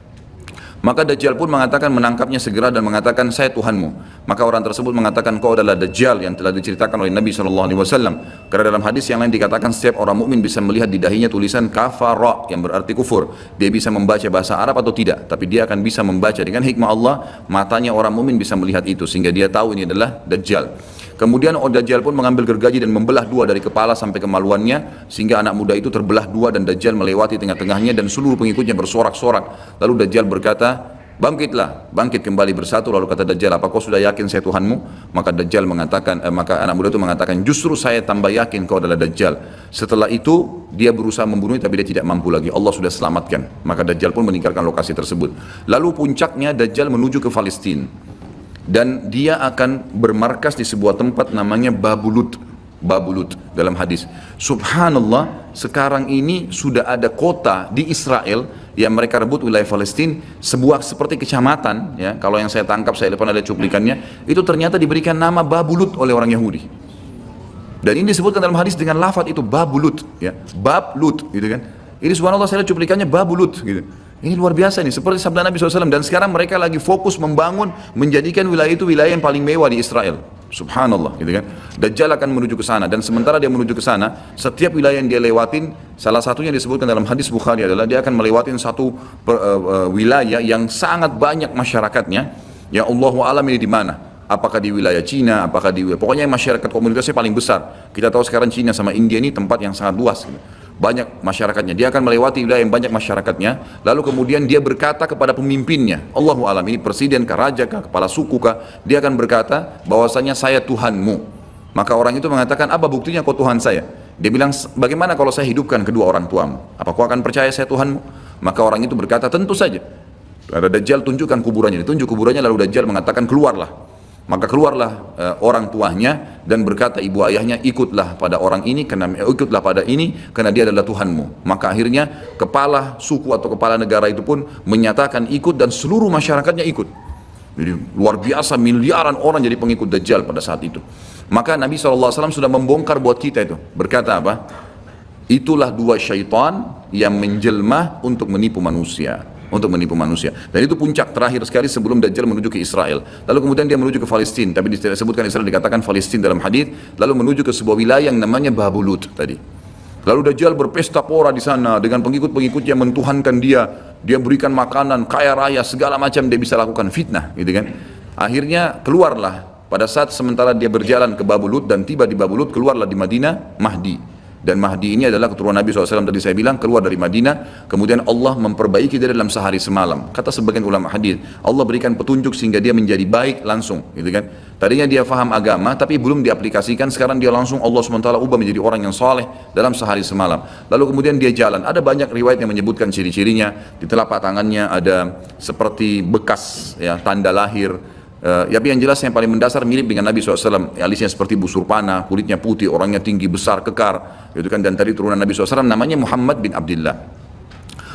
Maka Dajjal pun mengatakan, menangkapnya segera dan mengatakan, saya Tuhanmu. Maka orang tersebut mengatakan, kau adalah Dajjal yang telah diceritakan oleh Nabi SAW. Karena dalam hadis yang lain dikatakan setiap orang mukmin bisa melihat di dahinya tulisan kafara yang berarti kufur. Dia bisa membaca bahasa Arab atau tidak, tapi dia akan bisa membaca dengan hikmah Allah. Matanya orang mukmin bisa melihat itu sehingga dia tahu ini adalah Dajjal. Kemudian Dajjal pun mengambil gergaji dan membelah 2 dari kepala sampai kemaluannya, sehingga anak muda itu terbelah 2 dan Dajjal melewati tengah-tengahnya dan seluruh pengikutnya bersorak-sorak. Lalu Dajjal berkata, bangkitlah, bangkit kembali bersatu. Lalu kata Dajjal, apa kau sudah yakin saya Tuhanmu? Maka Dajjal mengatakan, maka anak muda itu mengatakan, justru saya tambah yakin kau adalah Dajjal. Setelah itu dia berusaha membunuhnya tapi dia tidak mampu lagi. Allah sudah selamatkan. Maka Dajjal pun meninggalkan lokasi tersebut. Lalu puncaknya Dajjal menuju ke Palestina. Dan dia akan bermarkas di sebuah tempat namanya Babulut dalam hadis. Subhanallah, sekarang ini sudah ada kota di Israel yang mereka rebut wilayah Palestina, sebuah seperti kecamatan, ya. Kalau yang saya tangkap, saya depan ada cuplikannya, itu ternyata diberikan nama Babulut oleh orang Yahudi. Dan ini disebutkan dalam hadis dengan lafaz itu Babulut, ya. Bablut, gitu kan. Ini subhanallah saya lihat cuplikannya Babulut, gitu. Ini luar biasa nih, seperti sabda Nabi SAW. Dan sekarang mereka lagi fokus membangun, menjadikan wilayah itu wilayah yang paling mewah di Israel. Subhanallah, gitu kan. Dajjal akan menuju ke sana, dan sementara dia menuju ke sana, setiap wilayah yang dia lewatin, salah satunya disebutkan dalam hadis Bukhari adalah dia akan melewatin satu wilayah yang sangat banyak masyarakatnya. Ya Allahu alam ini di mana? Apakah di wilayah Cina, apakah di pokoknya masyarakat komunitasnya paling besar. Kita tahu sekarang Cina sama India ini tempat yang sangat luas, gitu. Banyak masyarakatnya. Dia akan melewati wilayah yang banyak masyarakatnya, lalu kemudian dia berkata kepada pemimpinnya, Allahu alam, ini presiden kah, raja kah, kepala suku kah, dia akan berkata bahwasanya saya Tuhanmu. Maka orang itu mengatakan, apa buktinya kau Tuhan saya? Dia bilang, bagaimana kalau saya hidupkan kedua orang tuamu? Apa kau akan percaya saya Tuhanmu? Maka orang itu berkata, tentu saja. Ada Dajjal, tunjukkan kuburannya. Ditunjuk kuburannya, lalu Dajjal mengatakan, keluarlah. Maka keluarlah orang tuanya dan berkata ibu ayahnya, ikutlah pada orang ini ikutlah pada ini karena dia adalah Tuhanmu. Maka akhirnya kepala suku atau kepala negara itu pun menyatakan ikut, dan seluruh masyarakatnya ikut. Jadi luar biasa, miliaran orang jadi pengikut Dajjal pada saat itu. Maka Nabi SAW sudah membongkar buat kita itu, berkata apa? Itulah dua syaitan yang menjelma untuk menipu manusia. Dan itu puncak terakhir sekali sebelum Dajjal menuju ke Israel. Lalu kemudian dia menuju ke Palestina, tapi disebutkan Israel, dikatakan Palestina dalam hadis. Lalu menuju ke sebuah wilayah yang namanya Babulut tadi. Lalu Dajjal berpesta pora di sana dengan pengikut-pengikutnya, mentuhankan dia. Dia berikan makanan, kaya raya, segala macam dia bisa lakukan, fitnah, gitu kan. Akhirnya keluarlah pada saat sementara dia berjalan ke Babulut dan tiba di Babulut, keluarlah di Madinah Mahdi. Dan Mahdi ini adalah keturunan Nabi SAW, tadi saya bilang, keluar dari Madinah, kemudian Allah memperbaiki dia dalam sehari semalam. Kata sebagian ulama hadis, Allah berikan petunjuk sehingga dia menjadi baik langsung, gitu kan. Tadinya dia faham agama, tapi belum diaplikasikan, sekarang dia langsung Allah SWT ubah menjadi orang yang soleh dalam sehari semalam. Lalu kemudian dia jalan, ada banyak riwayat yang menyebutkan ciri-cirinya, di telapak tangannya ada seperti bekas, ya, tanda lahir. Tapi yang jelas yang paling mendasar mirip dengan Nabi SAW, alisnya seperti busur panah, kulitnya putih, orangnya tinggi, besar, kekar, gitu kan. Dan tadi turunan Nabi SAW namanya Muhammad bin Abdullah.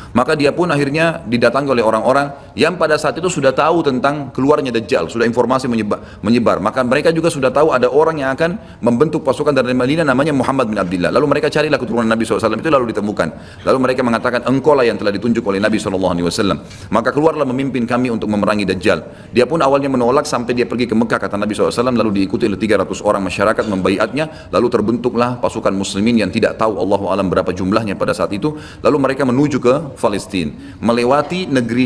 Maka dia pun akhirnya didatangi oleh orang-orang yang pada saat itu sudah tahu tentang keluarnya Dajjal, sudah informasi menyebar. Maka mereka juga sudah tahu ada orang yang akan membentuk pasukan dari Madinah namanya Muhammad bin Abdullah. Lalu mereka carilah keturunan Nabi SAW itu, lalu ditemukan. Lalu mereka mengatakan, engkau lah yang telah ditunjuk oleh Nabi SAW. Maka keluarlah memimpin kami untuk memerangi Dajjal. Dia pun awalnya menolak sampai dia pergi ke Mekah, kata Nabi SAW, lalu diikuti oleh 300 orang masyarakat membaiatnya. Lalu terbentuklah pasukan muslimin yang tidak tahu Allahu alam berapa jumlahnya pada saat itu. Lalu mereka menuju ke Palestina, melewati negeri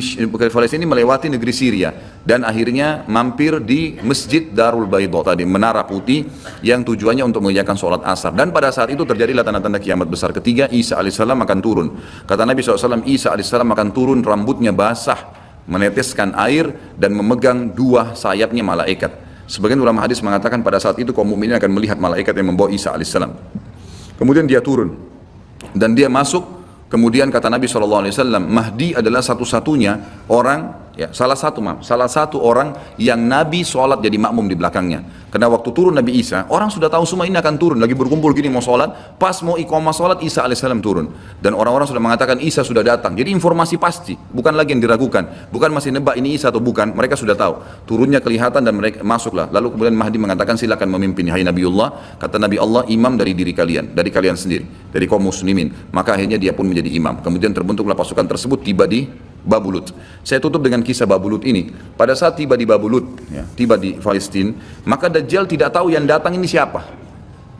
Palestina, melewati negeri Syria, dan akhirnya mampir di Masjid Darul Baidha tadi, menara putih yang tujuannya untuk mengerjakan sholat asar. Dan pada saat itu terjadilah tanda-tanda kiamat besar ketiga, Isa alaihissalam akan turun. Kata Nabi SAW, Isa alaihissalam akan turun, rambutnya basah, meneteskan air dan memegang dua sayapnya malaikat. Sebagian ulama hadis mengatakan pada saat itu kaum mukminin akan melihat malaikat yang membawa Isa alaihissalam. Kemudian dia turun dan dia masuk. Kemudian kata Nabi SAW, Mahdi adalah satu-satunya orang, ya, salah satu orang yang Nabi sholat jadi makmum di belakangnya. Karena waktu turun Nabi Isa, orang sudah tahu semua ini akan turun, lagi berkumpul gini mau sholat, pas mau iqamah sholat, Isa alaihissalam turun. Dan orang-orang sudah mengatakan Isa sudah datang. Jadi informasi pasti, bukan lagi yang diragukan, bukan masih nebak ini Isa atau bukan, mereka sudah tahu. Turunnya kelihatan dan mereka masuklah. Lalu kemudian Mahdi mengatakan, silakan memimpin, hai Nabiullah. Kata Nabi Allah, imam dari diri kalian, dari kalian sendiri, dari kaum muslimin. Maka akhirnya dia pun menjadi imam. Kemudian terbentuklah pasukan tersebut, tiba di Babulut. Saya tutup dengan kisah Babulut ini. Pada saat tiba di Babulut, ya, tiba di Palestina, maka Dajjal tidak tahu yang datang ini siapa.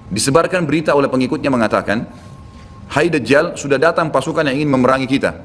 Disebarkan berita oleh pengikutnya mengatakan, hai Dajjal, sudah datang pasukan yang ingin memerangi kita.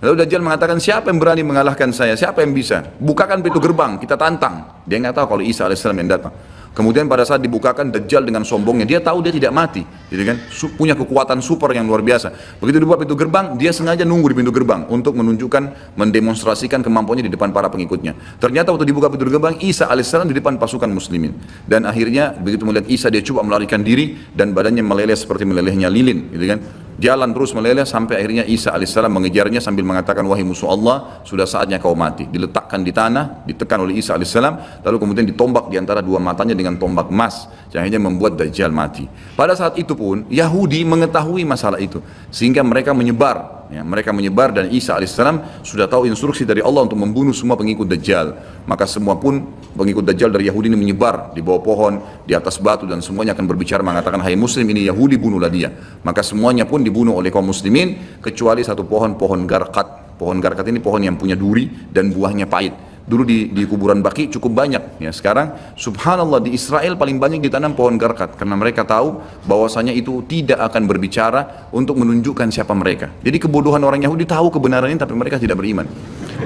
Lalu Dajjal mengatakan, siapa yang berani mengalahkan saya? Siapa yang bisa? Bukakan pintu gerbang, kita tantang. Dia nggak tahu kalau Isa alaihissalam yang datang. Kemudian pada saat dibukakan, Dajjal dengan sombongnya, dia tahu dia tidak mati, gitu kan? Punya kekuatan super yang luar biasa. Begitu dibuka pintu gerbang, dia sengaja nunggu di pintu gerbang untuk menunjukkan, mendemonstrasikan kemampuannya di depan para pengikutnya. Ternyata waktu dibuka pintu gerbang, Isa alaihissalam di depan pasukan muslimin. Dan akhirnya begitu melihat Isa, dia coba melarikan diri dan badannya meleleh seperti melelehnya lilin, gitu kan? Jalan terus meleleh sampai akhirnya Isa alaihissalam mengejarnya sambil mengatakan, wahai musuh Allah, sudah saatnya kau mati. Diletakkan di tanah, ditekan oleh Isa alaihissalam, lalu kemudian ditombak di antara dua matanya dengan tombak emas, yang akhirnya membuat Dajjal mati. Pada saat itu pun Yahudi mengetahui masalah itu, sehingga mereka menyebar. Ya, mereka menyebar dan Isa alaihissalam sudah tahu instruksi dari Allah untuk membunuh semua pengikut Dajjal. Maka semua pun pengikut Dajjal dari Yahudi ini menyebar di bawah pohon, di atas batu, dan semuanya akan berbicara mengatakan, hai muslim, ini Yahudi, bunuhlah dia. Maka semuanya pun dibunuh oleh kaum muslimin kecuali satu pohon, pohon garkat. Pohon garkat ini pohon yang punya duri dan buahnya pahit. Dulu di kuburan Baqi cukup banyak. Ya, sekarang subhanallah di Israel paling banyak ditanam pohon garkat karena mereka tahu bahwasanya itu tidak akan berbicara untuk menunjukkan siapa mereka. Jadi kebodohan orang Yahudi tahu kebenaran ini tapi mereka tidak beriman.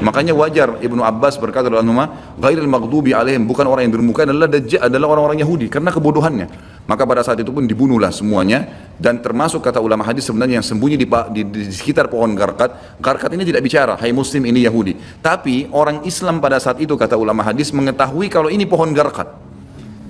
Makanya wajar Ibnu Abbas berkata dalam nama ghairil maghdubi alaihim, bukan orang yang bermuka adalah orang-orang Yahudi karena kebodohannya. Maka pada saat itu pun dibunuhlah semuanya, dan termasuk kata ulama hadis sebenarnya yang sembunyi di sekitar pohon garkat. Garkat ini tidak bicara, hai muslim ini Yahudi. Tapi orang Islam pada saat itu kata ulama hadis mengetahui kalau ini pohon garkat.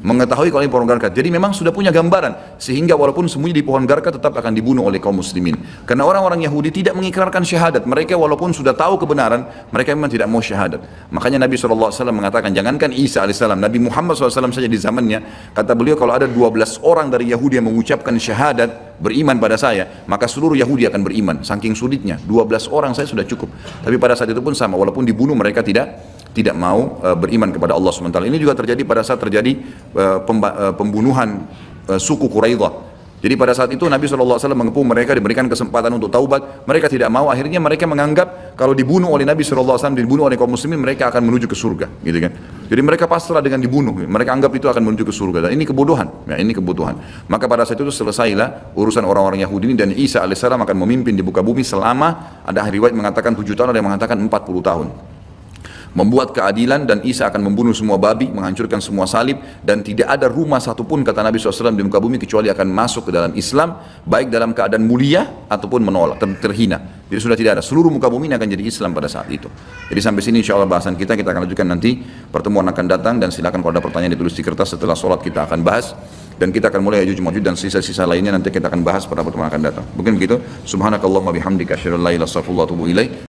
Mengetahui kalau ini pohon garkat. Jadi memang sudah punya gambaran, sehingga walaupun sembunyi di pohon garkat tetap akan dibunuh oleh kaum muslimin. Karena orang-orang Yahudi tidak mengikrarkan syahadat. Mereka walaupun sudah tahu kebenaran, mereka memang tidak mau syahadat. Makanya Nabi SAW mengatakan, jangankan Isa AS, Nabi Muhammad SAW saja di zamannya, kata beliau, kalau ada 12 orang dari Yahudi yang mengucapkan syahadat, beriman pada saya, maka seluruh Yahudi akan beriman. Saking sulitnya, 12 orang saya sudah cukup. Tapi pada saat itu pun sama, walaupun dibunuh mereka tidak mau beriman kepada Allah SWT. Ini juga terjadi pada saat terjadi pembunuhan suku Quraidah. Jadi pada saat itu Nabi SAW mengepung mereka, diberikan kesempatan untuk taubat. Mereka tidak mau, akhirnya mereka menganggap kalau dibunuh oleh Nabi SAW, dibunuh oleh kaum muslimin, mereka akan menuju ke surga, gitu kan. Jadi mereka pasrah dengan dibunuh, mereka anggap itu akan menuju ke surga. Dan ini kebutuhan, ya, ini kebutuhan. Maka pada saat itu selesailah urusan orang-orang Yahudi ini, dan Isa AS akan memimpin di muka bumi selama, ada riwayat mengatakan 7 tahun, ada yang mengatakan 40 tahun. Membuat keadilan, dan Isa akan membunuh semua babi, menghancurkan semua salib, dan tidak ada rumah satupun kata Nabi SAW di muka bumi kecuali akan masuk ke dalam Islam, baik dalam keadaan mulia ataupun menolak, terhina. Jadi sudah tidak ada, seluruh muka bumi ini akan jadi Islam pada saat itu. Jadi sampai sini insya Allah bahasan kita akan lanjutkan nanti, pertemuan akan datang, dan silakan kalau ada pertanyaan ditulis di kertas, setelah sholat kita akan bahas, dan kita akan mulai Ya'juj Ma'juj dan sisa-sisa lainnya nanti kita akan bahas pada pertemuan akan datang. Mungkin begitu. Subhanakallahumma bihamdika asyhadu an la ilaha illa anta astaghfiruka wa atubu ilaik.